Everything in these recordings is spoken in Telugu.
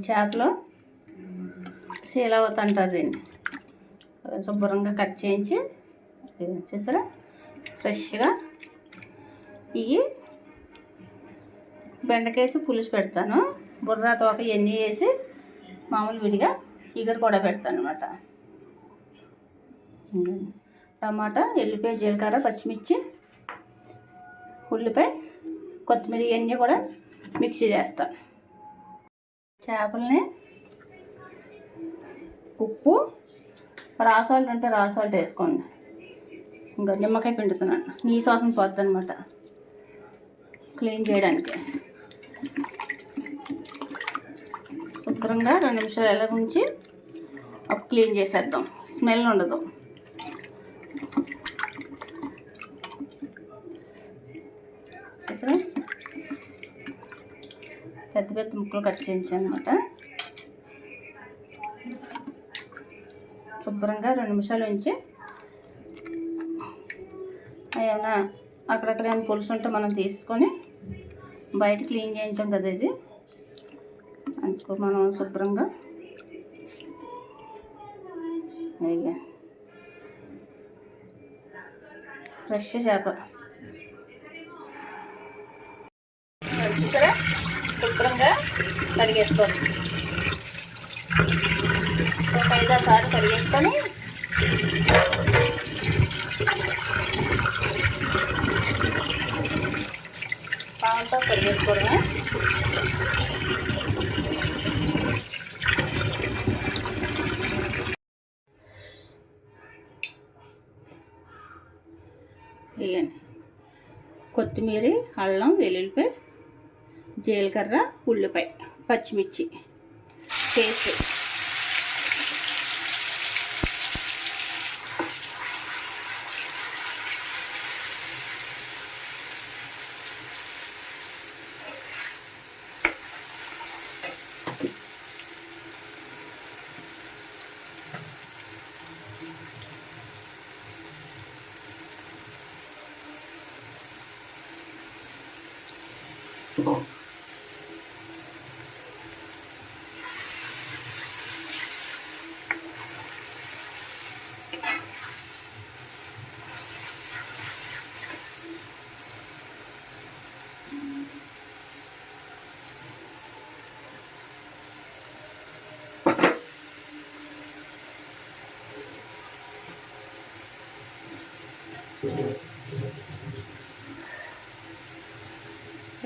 చేపలు శీలావతి అంటారు దీన్ని. శుభ్రంగా కట్ చేయించి చూసారా ఫ్రెష్గా. ఇవి బెండకేసి పులుసు పెడతాను, బుర్రా తోక ఇవన్నీ వేసి మామూలు విడిగా ఇగురు కూడా పెడతాను అన్నమాట. టమాటా, ఎల్లిపాయ, జీలకర్ర, పచ్చిమిర్చి, ఉల్లిపాయ, కొత్తిమీర ఇవన్నీ కూడా మిక్సీ చేస్తాను. చేపల్ని ఉప్పు, రా సాల్ట్ ఉంటే రా సాల్ట్ వేసుకోండి. ఇంకా నిమ్మకాయ పిండుతున్నాను, నీసు వాసన పోద్ది అనమాట క్లీన్ చేయడానికి. శుభ్రంగా 2 నిమిషాలు ఎలా ఉంచి అప్పుడు క్లీన్ చేసేద్దాం, స్మెల్ ఉండదు. పెద్ద పెద్ద ముక్కలు కట్ చేయించాను అనమాట. శుభ్రంగా 2 నిమిషాలు ఉంచి ఏమైనా అక్కడక్కడ ఏమైనా పులుసు ఉంటే మనం తీసుకొని బయట క్లీన్ చేయించాం కదా ఇది, అందుకు మనం శుభ్రంగా ఫ్రెష్ చేప మంచిగా శుభ్రంగా కడిగేసుకోవాలి. ఒక 5-6 సార్లు కడిగేసుకొని పావుతో కడిగేసుకోవడమే. వేయండి కొత్తిమీర, అల్లం, వెల్లుల్లిపాయ, జీలకర్ర, ఉల్లిపాయ, పచ్చిమిర్చి పేస్ట్.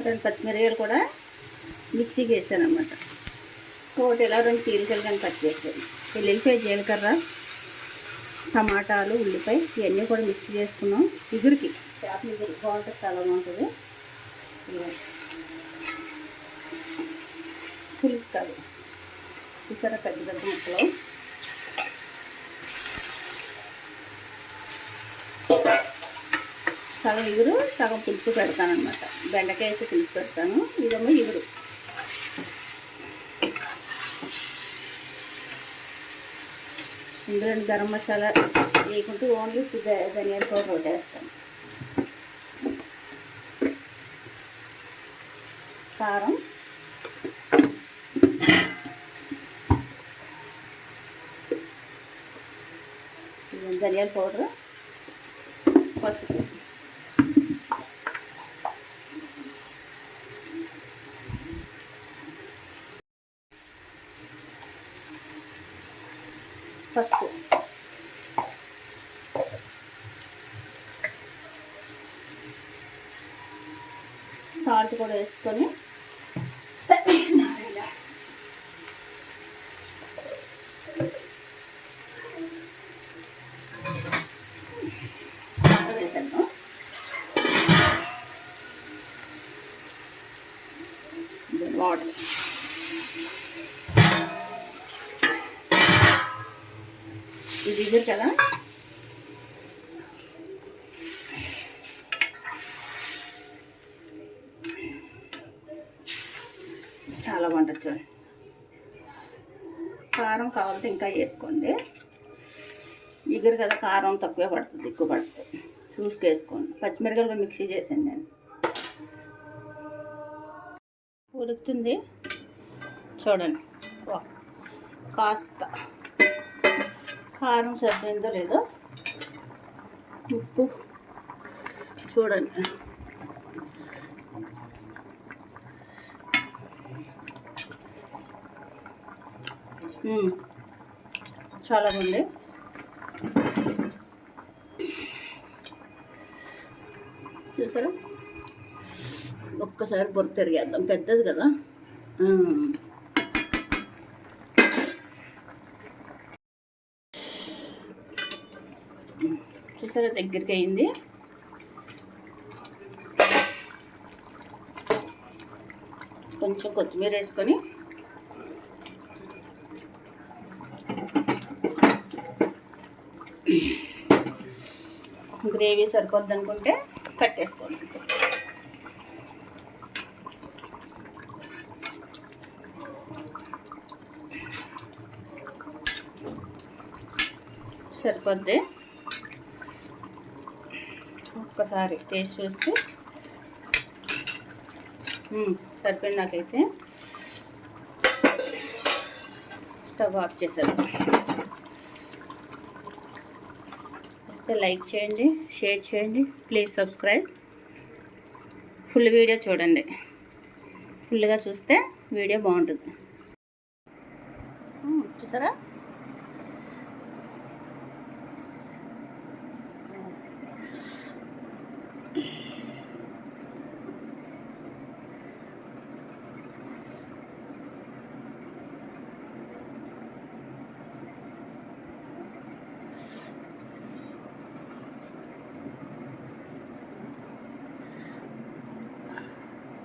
రెండు పచ్చిమిరపకాయలు కూడా మిక్సీకి వేసాను అన్నమాట. ఒకటి ఇలా 2 చీలికలు కానీ కట్ చేసాను. ఎల్లిపాయ, జీలకర్ర, టమాటాలు, ఉల్లిపాయ ఇవన్నీ కూడా మిక్సీ చేసుకున్నాం. ఇగురికి చేపలు ఇగురు బాగుంటుంది, చాలా బాగుంటుంది. పులుసు కాదు చూసారా, పెద్ద పెద్ద ముక్కలు. సగం ఇగురు సగం పులుసు పెడతాను అనమాట. బెండకాయ వేసి పులుసు పెడతాను, ఇదేమో ఇగురు. ఇందులో గరం మసాలా వేయకుంటూ ఓన్లీ ధనియాల పౌడర్ ఒకటి వేస్తాను. కారం, ధనియాల పౌడర్, పసుపు. పసుపు, సాల్ట్ కూడా వేసుకొని వేసేద్దాం. వాటర్ ఇది ఇగురు కదా, చాలా బాగుంటుంది చూడండి. కారం కావాలంటే ఇంకా వేసుకోండి. ఇగురు కదా, కారం తక్కువే పడుతుంది, ఎక్కువ పడుతుంది చూసుకేసుకోండి. పచ్చిమిరపకాయలు కూడా మిక్సీ చేసాను నేను. ఉడుకుతుంది చూడండి. కాస్త కారం సరిపోయిందో లేదో, ఉప్పు చూడండి. చాలా బాగుంది. చూసారా? ఒక్కసారి బొర తిరిగేద్దాం, పెద్దది కదా. చూసారా, దగ్గరికి అయింది. కొంచెం కొత్తిమీర వేసుకొని గ్రేవీ సరిపోద్ది అనుకుంటే కట్టేసుకోండి. సరిపోద్ది. ఒక్కసారి టేస్ట్ చూసి సరిపోయింది నాకైతే. స్టవ్ ఆఫ్ చేశాను. వస్తే లైక్ చేయండి, షేర్ చేయండి, ప్లీజ్ సబ్స్క్రైబ్. ఫుల్ వీడియో చూడండి. ఫుల్గా చూస్తే వీడియో బాగుంటుంది. చూసారా?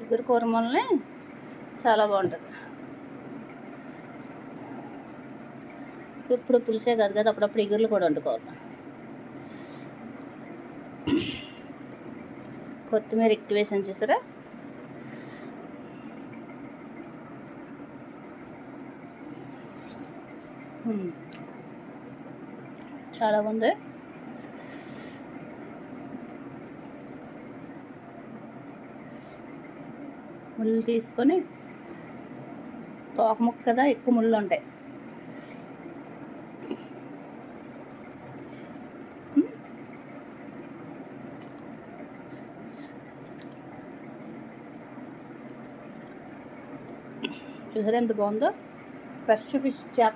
ఇగురు కూర వల్లనే చాలా బాగుంటుంది. ఇప్పుడు పులిసే కాదు కదా, అప్పుడప్పుడు ఇగుర్లు కూడా వండుకోవాలి. కొత్తిమీర ఎక్కువ వేసాను చూసారా? చాలా బాగుంది. ముళ్ళు తీసుకొని, తోక ముక్క కదా, ఎక్కువ ముళ్ళు ఉంటాయి. చూసారా ఎంత బాగుందో? ఫ్రెష్ ఫిష్ చేప